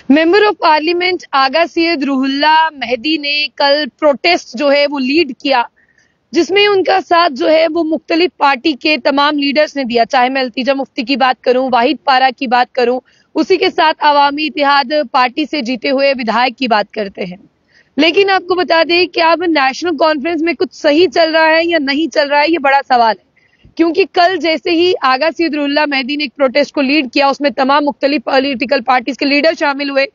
Member of parliament आगा सैयद रूहुल्लाह मेहदी ने कल protest जो है वो लीड किया, जिसमें उनका साथ जो है वो मुख्तलिफ पार्टी के तमाम लीडर्स ने दिया। चाहे मैं इल्तिजा मुफ्ती की बात करूं, वाहिद पारा की बात करूं, उसी के साथ अवामी इत्तेहाद पार्टी से जीते हुए विधायक की बात करते हैं। लेकिन आपको बता दें कि अब नेशनल कॉन्फ्रेंस में कुछ सही चल रहा है या नहीं चल रहा है, ये बड़ा सवाल है। क्योंकि कल जैसे ही आगा सैयद रूहुल्लाह मेहदी ने एक प्रोटेस्ट को लीड किया, उसमें तमाम मुख्तलिफ पॉलिटिकल पार्टीज के लीडर शामिल हुए।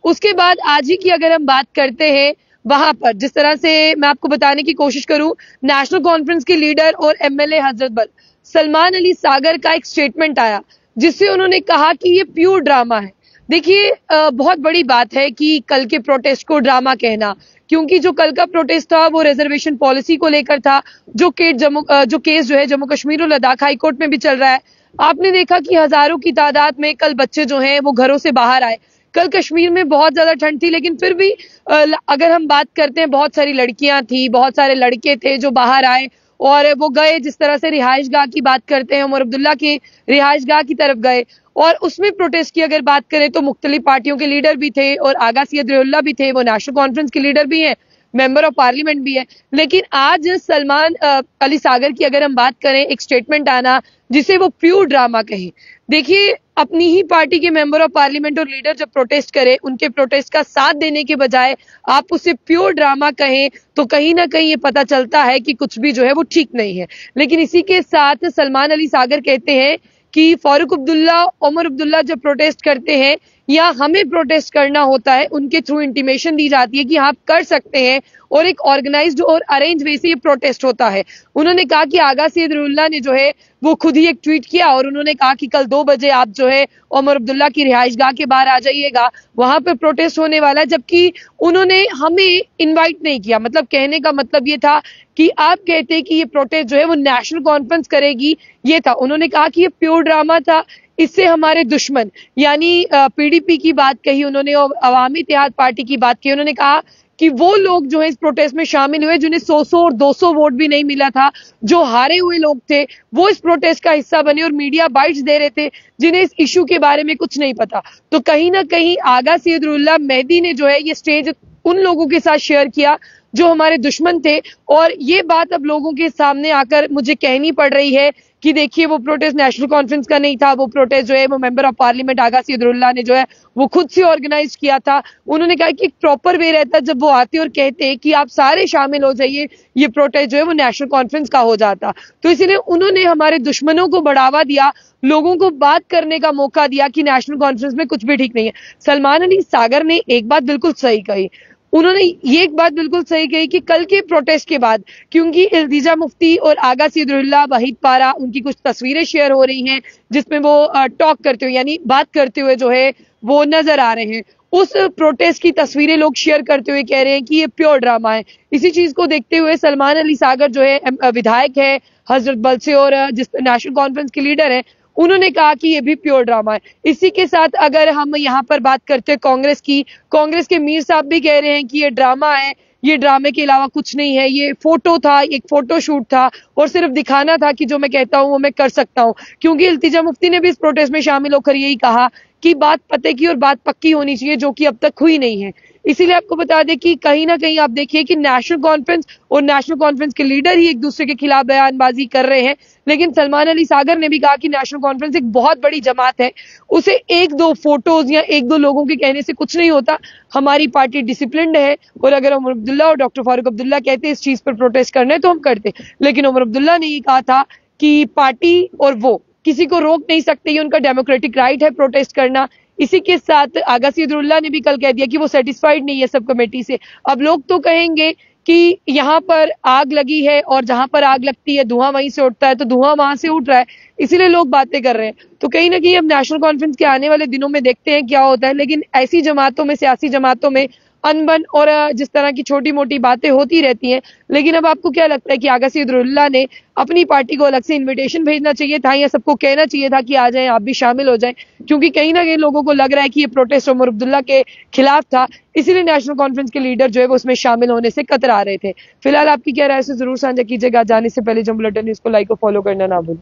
उसके बाद आज ही की अगर हम बात करते हैं, वहां पर जिस तरह से मैं आपको बताने की कोशिश करूं, नेशनल कॉन्फ्रेंस के लीडर और एमएलए हजरत बल सलमान अली सागर का एक स्टेटमेंट आया, जिससे उन्होंने कहा कि ये प्योर ड्रामा है। देखिए, बहुत बड़ी बात है कि कल के प्रोटेस्ट को ड्रामा कहना, क्योंकि जो कल का प्रोटेस्ट था वो रिजर्वेशन पॉलिसी को लेकर था, जो केस जो है जम्मू कश्मीर और लद्दाख हाई कोर्ट में भी चल रहा है। आपने देखा कि हजारों की तादाद में कल बच्चे जो हैं वो घरों से बाहर आए। कल कश्मीर में बहुत ज्यादा ठंड थी, लेकिन फिर भी अगर हम बात करते हैं, बहुत सारी लड़कियां थी, बहुत सारे लड़के थे जो बाहर आए और वो गए। जिस तरह से रिहाइश गाह की बात करते हैं, उमर अब्दुल्ला की रिहाइश गाह की तरफ गए और उसमें प्रोटेस्ट की अगर बात करें तो मुख्तलिफ पार्टियों के लीडर भी थे और आगा सैयद रूहुल्लाह भी थे, वो नेशनल कॉन्फ्रेंस के लीडर भी हैं, मेंबर ऑफ पार्लियामेंट भी है। लेकिन आज सलमान अली सागर की अगर हम बात करें, एक स्टेटमेंट आना जिसे वो प्योर ड्रामा कहे। देखिए, अपनी ही पार्टी के मेंबर ऑफ पार्लियामेंट और लीडर जब प्रोटेस्ट करे, उनके प्रोटेस्ट का साथ देने के बजाय आप उसे प्योर ड्रामा कहें, तो कहीं ना कहीं ये पता चलता है कि कुछ भी जो है वो ठीक नहीं है। लेकिन इसी के साथ सलमान अली सागर कहते हैं कि फारूक अब्दुल्ला, उमर अब्दुल्ला जब प्रोटेस्ट करते हैं या हमें प्रोटेस्ट करना होता है, उनके थ्रू इंटीमेशन दी जाती है कि आप कर सकते हैं और एक ऑर्गेनाइज्ड और अरेंज वे से ये प्रोटेस्ट होता है। उन्होंने कहा कि आगा सैयद रूहुल्लाह ने जो है वो खुद ही एक ट्वीट किया और उन्होंने कहा कि कल 2 बजे आप जो है उमर अब्दुल्ला की रिहाइश गाह के बाहर आ जाइएगा, वहां पर प्रोटेस्ट होने वाला है। जबकि उन्होंने हमें इन्वाइट नहीं किया। मतलब कहने का मतलब ये था कि आप कहते कि ये प्रोटेस्ट जो है वो नेशनल कॉन्फ्रेंस करेगी, ये था। उन्होंने कहा कि ये प्योर ड्रामा था, इससे हमारे दुश्मन यानी पीडीपी की बात कही उन्होंने और अवामी इत्तेहाद पार्टी की बात की। उन्होंने कहा कि वो लोग जो है इस प्रोटेस्ट में शामिल हुए जिन्हें 100 और 200 वोट भी नहीं मिला था, जो हारे हुए लोग थे वो इस प्रोटेस्ट का हिस्सा बने और मीडिया बाइट्स दे रहे थे जिन्हें इस इशू के बारे में कुछ नहीं पता। तो कहीं ना कहीं आगा सैयद रूहुल्लाह मेहदी ने जो है ये स्टेज उन लोगों के साथ शेयर किया जो हमारे दुश्मन थे। और ये बात अब लोगों के सामने आकर मुझे कहनी पड़ रही है कि देखिए, वो प्रोटेस्ट नेशनल कॉन्फ्रेंस का नहीं था, वो प्रोटेस्ट जो है वो मेंबर ऑफ पार्लियामेंट आगा सैयद रूहुल्लाह ने जो है वो खुद से ऑर्गेनाइज किया था। उन्होंने कहा कि एक प्रॉपर वे रहता जब वो आते और कहते कि आप सारे शामिल हो जाइए, ये प्रोटेस्ट जो है वो नेशनल कॉन्फ्रेंस का हो जाता। तो इसीलिए उन्होंने हमारे दुश्मनों को बढ़ावा दिया, लोगों को बात करने का मौका दिया कि नेशनल कॉन्फ्रेंस में कुछ भी ठीक नहीं है। सलमान अली सागर ने एक बात बिल्कुल सही कही। उन्होंने ये एक बात बिल्कुल सही कही कि कल के प्रोटेस्ट के बाद, क्योंकि इल्तिजा मुफ्ती और आगा सैयद रूहुल्लाह, वाहिद पारा, उनकी कुछ तस्वीरें शेयर हो रही हैं जिसमें वो टॉक करते हुए यानी बात करते हुए जो है वो नजर आ रहे हैं। उस प्रोटेस्ट की तस्वीरें लोग शेयर करते हुए कह रहे हैं कि ये प्योर ड्रामा है। इसी चीज को देखते हुए सलमान अली सागर जो है विधायक है हजरत बल से और जिस नेशनल कॉन्फ्रेंस के लीडर है, उन्होंने कहा कि ये भी प्योर ड्रामा है। इसी के साथ अगर हम यहाँ पर बात करते हैं कांग्रेस की, कांग्रेस के मीर साहब भी कह रहे हैं कि ये ड्रामा है, ये ड्रामे के अलावा कुछ नहीं है, ये फोटो था, एक फोटो शूट था और सिर्फ दिखाना था कि जो मैं कहता हूँ वो मैं कर सकता हूँ। क्योंकि इल्तिजा मुफ्ती ने भी इस प्रोटेस्ट में शामिल होकर यही कहा कि बात पते की और बात पक्की होनी चाहिए, जो कि अब तक हुई नहीं है। इसीलिए आपको बता दें कि कहीं ना कहीं आप देखिए कि नेशनल कॉन्फ्रेंस और नेशनल कॉन्फ्रेंस के लीडर ही एक दूसरे के खिलाफ बयानबाजी कर रहे हैं। लेकिन सलमान अली सागर ने भी कहा कि नेशनल कॉन्फ्रेंस एक बहुत बड़ी जमात है, उसे 1-2 फोटोज या 1-2 लोगों के कहने से कुछ नहीं होता। हमारी पार्टी डिसिप्लिन्ड है और अगर उमर अब्दुल्ला और डॉक्टर फारूक अब्दुल्ला कहते इस चीज पर प्रोटेस्ट करने तो हम करते। लेकिन उमर अब्दुल्ला ने ये कहा था कि पार्टी और वो किसी को रोक नहीं सकते, ये उनका डेमोक्रेटिक राइट है प्रोटेस्ट करना। इसी के साथ आगा सैयद रूहुल्लाह ने भी कल कह दिया कि वो सेटिस्फाइड नहीं है सब कमेटी से। अब लोग तो कहेंगे कि यहाँ पर आग लगी है और जहां पर आग लगती है धुआं वहीं से उठता है, तो धुआं वहां से उठ रहा है, इसीलिए लोग बातें कर रहे हैं। तो कहीं ना कहीं अब नेशनल कॉन्फ्रेंस के आने वाले दिनों में देखते हैं क्या होता है। लेकिन ऐसी जमातों में, सियासी जमातों में अनबन और जिस तरह की छोटी मोटी बातें होती रहती हैं। लेकिन अब आपको क्या लगता है कि आगा सैयद रूहुल्लाह ने अपनी पार्टी को अलग से इनविटेशन भेजना चाहिए था या सबको कहना चाहिए था कि आ जाएं, आप भी शामिल हो जाएं? क्योंकि कहीं ना कहीं लोगों को लग रहा है कि ये प्रोटेस्ट उमर अब्दुल्ला के खिलाफ था, इसीलिए नेशनल कॉन्फ्रेंस के लीडर जो है वो उसमें शामिल होने से कतरा रहे थे। फिलहाल आपकी क्या राय है जरूर साझा कीजिएगा। जाने से पहले जंग बुलेटिन न्यूज को लाइक और फॉलो करना ना भूलें।